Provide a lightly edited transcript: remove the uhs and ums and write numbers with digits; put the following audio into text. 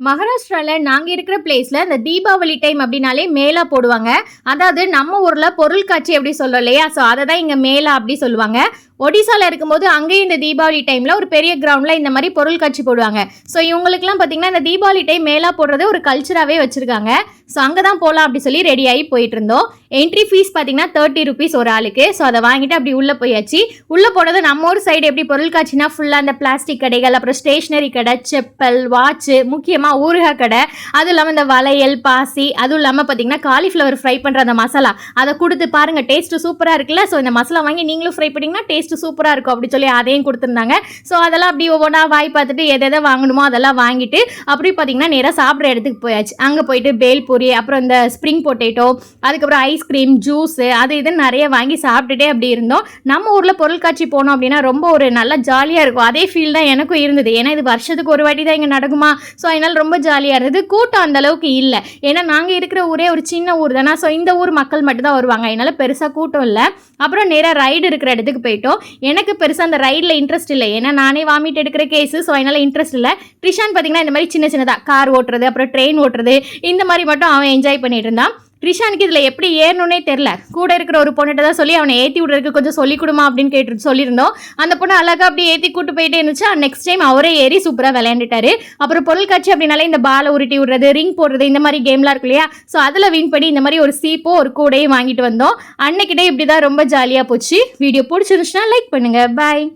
மகாராஷ்டிரால நாங்க இருக்கிற பிளேஸ்ல இந்த தீபாவளி டைம் அப்படின்னாலே மேளா போடுவாங்க. அதாவது நம்ம ஊர்ல பொருள் காட்சி அப்படி சொல்றோம் இல்லையா, ஸோ அதை தான் இங்க மேளா அப்படி சொல்லுவாங்க. ஒடிசால இருக்கும்போது அங்கேயும் இந்த தீபாவளி டைம்ல ஒரு பெரிய கிரவுண்ட்ல இந்த மாதிரி பொருள் காட்சி போடுவாங்க. ஸோ இவங்களுக்குலாம் பார்த்தீங்கன்னா இந்த தீபாவளி டைம் மேளா போடுறது ஒரு கல்ச்சராகவே வச்சிருக்காங்க. ஸோ அங்கே தான் போகலாம் அப்படி சொல்லி ரெடி ஆகி போயிட்டு இருந்தோம். என்ட்ரி ஃபீஸ் பார்த்தீங்கன்னா 30 rupees ஒரு ஆளுக்கு. ஸோ அதை வாங்கிட்டு அப்படி உள்ளே போயாச்சு. உள்ளே போனது நம்ம ஊர் சைடு எப்படி பொருள் காட்சினா ஃபுல்லாக அந்த பிளாஸ்டிக் கடைகள், அப்புறம் ஸ்டேஷ்னரி கடை, செப்பல், வாட்சு, முக்கியமாக ஊறுகாய் கடை, அதுவும் இல்லாமல் இந்த வளையல், பாசி, அதுவும் இல்லாமல் பார்த்தீங்கன்னா காலிஃப்ளவர் ஃப்ரை பண்ணுற அந்த மசாலா அதை கொடுத்து பாருங்கள், டேஸ்ட்டு சூப்பராக இருக்குல்ல. ஸோ இந்த மசாலா வாங்கி நீங்களும் ஃப்ரை பண்ணிங்கன்னா டேஸ்ட்டு சூப்பராக இருக்கும் அப்படி சொல்லி அதையும் கொடுத்துருந்தாங்க. ஸோ அதெல்லாம் அப்படி ஒவ்வொன்றா வாய் பார்த்துட்டு எதை வாங்கணுமோ அதெல்லாம் வாங்கிட்டு அப்படி பார்த்தீங்கன்னா நேராக சாப்பிட்ற இடத்துக்கு போயாச்சு. அங்கே போயிட்டு பேல்பூரி, அப்புறம் இந்த ஸ்ப்ரிங் பொட்டேட்டோ, அதுக்கப்புறம் ஐஸ்கிரீம், ஜூஸு, அது இதுன்னு நிறைய வாங்கி சாப்பிட்டுட்டே அப்படி இருந்தோம். நம்ம ஊரில் பொருட்காட்சி போனோம் அப்படின்னா ரொம்ப ஒரு நல்லா ஜாலியாக இருக்கும். அதே ஃபீல் தான் எனக்கும் இருந்தது. ஏன்னா இது வருஷத்துக்கு ஒரு வாட்டி தான் இங்கே நடக்குமா, ஸோ அதனால் ரொம்ப ஜாலியாக இருந்தது. கூட்டம் அந்த அளவுக்கு இல்லை. ஏன்னா நாங்கள் இருக்கிற ஊரே ஒரு சின்ன ஊர் தானே, ஸோ இந்த ஊர் மக்கள் மட்டும் தான் வருவாங்க. அதனால் பெருசாக கூட்டம் இல்லை. அப்புறம் நேராக ரைடு இருக்கிற இடத்துக்கு போயிட்டோம். எனக்கு பெருசாக அந்த ரைடில் இன்ட்ரெஸ்ட் இல்லை. ஏன்னா நானே வாமிட் எடுக்கிற கேஸு, ஸோ அதனால் இன்ட்ரெஸ்ட் இல்லை. ட்ரிஷான் பார்த்தீங்கன்னா இந்த மாதிரி சின்ன சின்னதாக கார் ஓட்டுறது, அப்புறம் ட்ரெயின் ஓட்டுறது, இந்த மாதிரி மட்டும் அவன் என்ஜாய் பண்ணிட்டு இருந்தான். ரிஷானுக்கு இதில் எப்படி ஏறணுன்னே தெரில. கூட இருக்கிற ஒரு பொண்ணுகிட்ட தான் சொல்லி அவனை ஏற்றி விடுறதுக்கு கொஞ்சம் சொல்லிக் கொடுமா அப்படின்னு சொல்லியிருந்தோம். அந்த பொண்ணு அழகாக அப்படி ஏற்றி கூட்டு போயிட்டே இருந்துச்சு. நெக்ஸ்ட் டைம் அவரே ஏறி சூப்பராக விளையாண்டுட்டாரு. அப்புறம் பொருள் காட்சி அப்படின்னாலே இந்த பாலை உருட்டி விடுறது, ரிங் போடுறது, இந்த மாதிரி கேம்லாம் இருக்கு இல்லையா, ஸோ அதில் வின் பண்ணி இந்த மாதிரி ஒரு சீப்போ ஒரு கூடையும் வாங்கிட்டு வந்தோம். அன்னைக்கிட்டே இப்படி தான் ரொம்ப ஜாலியாக போச்சு. வீடியோ பிடிச்சிருந்துச்சுன்னா லைக் பண்ணுங்கள். பாய்.